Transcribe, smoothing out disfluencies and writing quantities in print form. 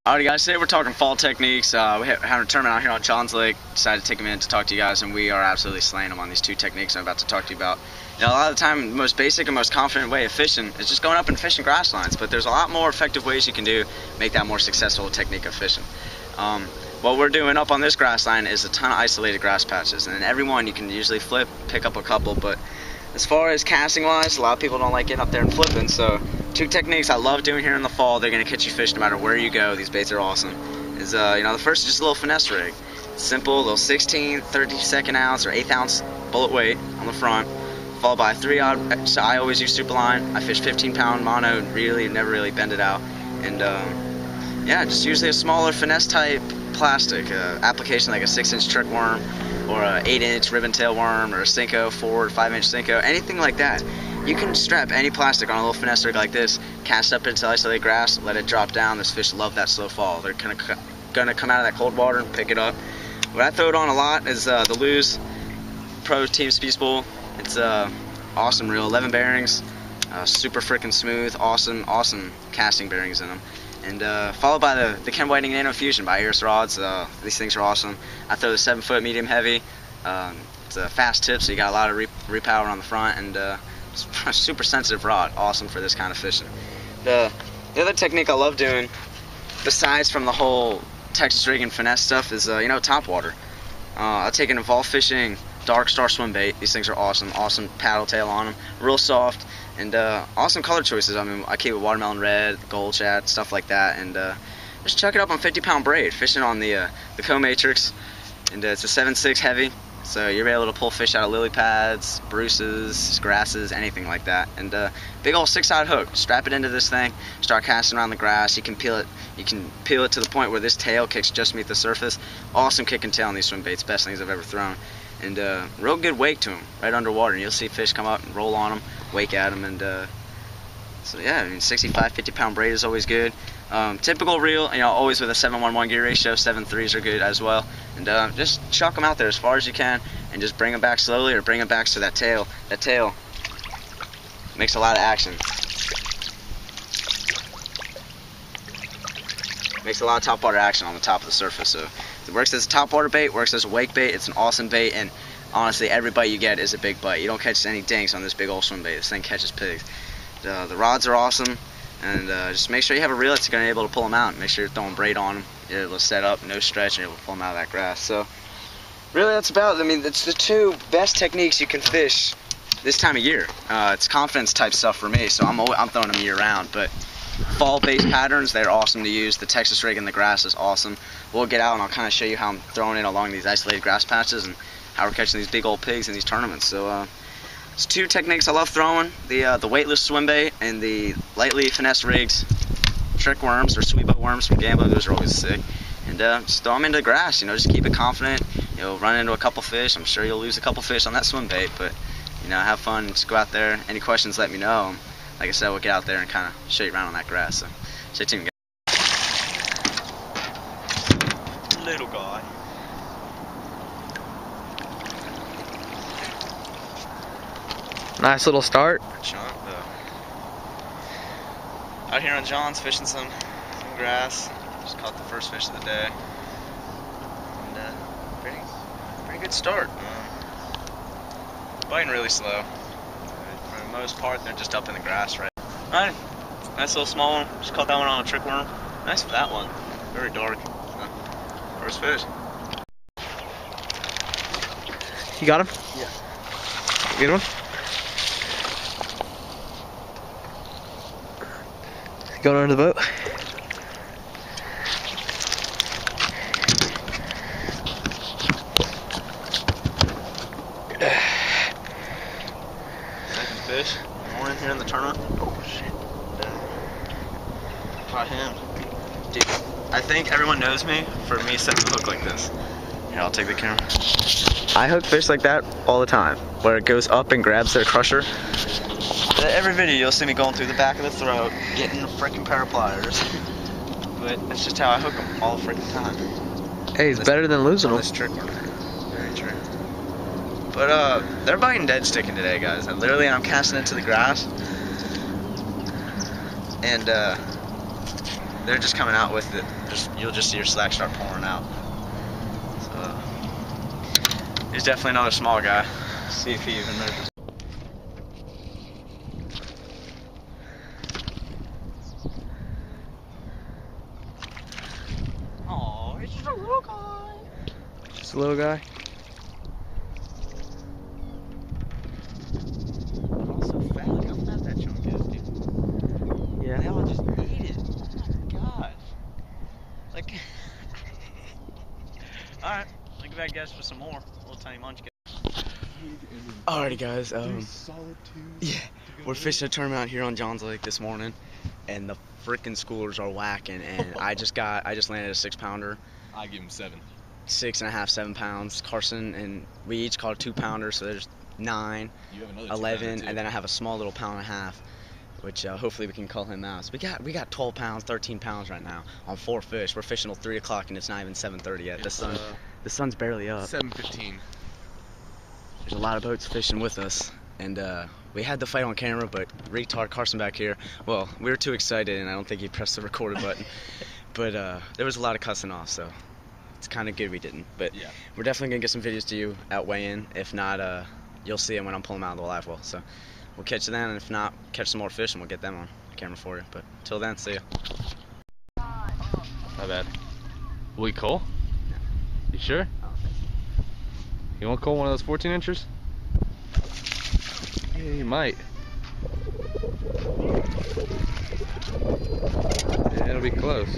Alright guys, today we're talking fall techniques. We have a tournament out here on Johns Lake. Decided to take a minute to talk to you guys, and we are absolutely slaying them on these two techniques I'm about to talk to you about. You know, a lot of the time, the most basic and most confident way of fishing is just going up and fishing grass lines, but there's a lot more effective ways you can do make that more successful technique of fishing. What we're doing up on this grass line is a ton of isolated grass patches, and every one you can usually flip, pick up a couple, but as far as casting wise, a lot of people don't like getting up there and flipping, so two techniques I love doing here in the fall. They're going to catch you fish no matter where you go. These baits are awesome. The first is just a little finesse rig. Simple, little 16, 32nd ounce or 1/8 ounce bullet weight on the front, followed by 3-aught. So I always use super line. I fish 15-pound mono, never really bend it out. And yeah, just usually a smaller finesse type plastic application like a 6-inch trick worm or a 8-inch ribbon tail worm or a Senko 4 or 5-inch Senko, anything like that. You can strap any plastic on a little finesse rig like this, cast up into isolated grass, let it drop down. Those fish love that slow fall. They're gonna come out of that cold water and pick it up. What I throw it on a lot is the Lew's Pro Team Speed Spool. It's awesome reel, 11 bearings, super freaking smooth, awesome casting bearings in them. And followed by the Ken Whiting Nano Fusion by Iris Rods. These things are awesome. I throw the 7-foot medium heavy. It's a fast tip, so you got a lot of repower on the front, and it's a super sensitive rod. Awesome for this kind of fishing. The other technique I love doing, besides from the whole Texas rig and finesse stuff, is top water. I'll take an Evolve Fishing Dark Star swim bait. These things are awesome paddle tail on them, real soft, and awesome color choices. I mean, I keep it watermelon red, gold shad, stuff like that, and just chuck it up on 50-pound braid, fishing on the Co-Matrix, and it's a 7.6 heavy, so you're able to pull fish out of lily pads, bruces, grasses, anything like that. And big old 6-aught hook, strap it into this thing, start casting around the grass. You can peel it to the point where this tail kicks just beneath the surface. Awesome kick and tail on these swim baits, best things I've ever thrown. And real good wake to them right underwater, and you'll see fish come up and roll on them, wake at them, and so yeah, I mean 65, 50-pound braid is always good. Typical reel, always with a 7-1-1 gear ratio. 7.3s are good as well, and just chuck them out there as far as you can, and just bring them back slowly, or bring them back to that tail. That tail makes a lot of action. Makes a lot of topwater action on the top of the surface. So it works as a topwater bait, works as a wake bait. It's an awesome bait, and honestly, every bite you get is a big bite. You don't catch any dinks on this big old swim bait. This thing catches pigs. The rods are awesome, and just make sure you have a reel that's going to be able to pull them out. Make sure you're throwing braid on them. You're able to set up, no stretch, and you're able to pull them out of that grass. So really, that's about it. I mean, it's the two best techniques you can fish this time of year. It's confidence type stuff for me, so I'm throwing them year round. But fall-based patterns, they're awesome to use. The Texas rig in the grass is awesome. We'll get out and I'll kind of show you how I'm throwing it along these isolated grass patches and how we're catching these big old pigs in these tournaments. So it's two techniques I love throwing: the weightless swim bait and the lightly finesse rigged trick worms or sweebo worms from Gambler. Those are always sick. And just throw them into the grass. Just keep it confident. Run into a couple fish. I'm sure you'll lose a couple fish on that swim bait, but have fun. Just go out there. Any questions, let me know. Like I said, we'll get out there and kind of show you around on that grass. So stay tuned, guys. Little guy. Nice little start. Chunk, out here on John's fishing some grass. Just caught the first fish of the day. And pretty good start. Biting really slow. For the most part, they're just up in the grass, right? Alright, nice little small one. Just caught that one on a trick worm. Nice for that one. Very dark. First fish. You got him? Yeah. Good one? Going under the boat? Second fish. Morning here in the tournament. Oh shit. Caught him. Dude, I think everyone knows me for me setting the hook like this. Here, I'll take the camera. I hook fish like that all the time, where it goes up and grabs their crusher. Every video you'll see me going through the back of the throat, getting the freaking pair of pliers. But that's just how I hook them all the freaking time. Hey, it's better than losing them. This trick worm. Very true. But they're biting dead sticking today, guys. I'm casting into the grass, and they're just coming out with it. You'll just see your slack start pouring out. So he's definitely another small guy. See if he even notices. Oh, he's just a little guy. Just a little guy. Also fat. Look how fat that chunk is, dude. Yeah. They all just eat it. Oh my gosh. Like. Alright, I'll get back, guys, for some more little tiny munchkins. Alrighty, guys. Yeah, we're fishing a tournament out here on Johns Lake this morning, and the freaking schoolers are whacking. And I just landed a 6-pounder. I give him 7. 6.5, 7 pounds. Carson and we each caught a 2-pounder, so there's 9, You have another 11, too. and then I have a small little 1.5 pound, which hopefully we can call him out. So we got 12 pounds, 13 pounds right now on 4 fish. We're fishing till 3 o'clock, and it's not even 7:30 yet. The sun's barely up. 7:15. There's a lot of boats fishing with us, and we had the fight on camera, but retard Carson back here, well, we were too excited, and I don't think he pressed the recorded button. But there was a lot of cussing off, so it's kind of good we didn't. But Yeah. we're definitely gonna get some videos to you at weigh-in. If not, you'll see them when I'm pulling them out of the live well. So we'll catch you then, and if not, catch some more fish, and we'll get them on camera for you. But till then, see ya. My bad. Will you call? You sure? You want to call one of those 14 inchers? Yeah, you might. Yeah, it'll be close.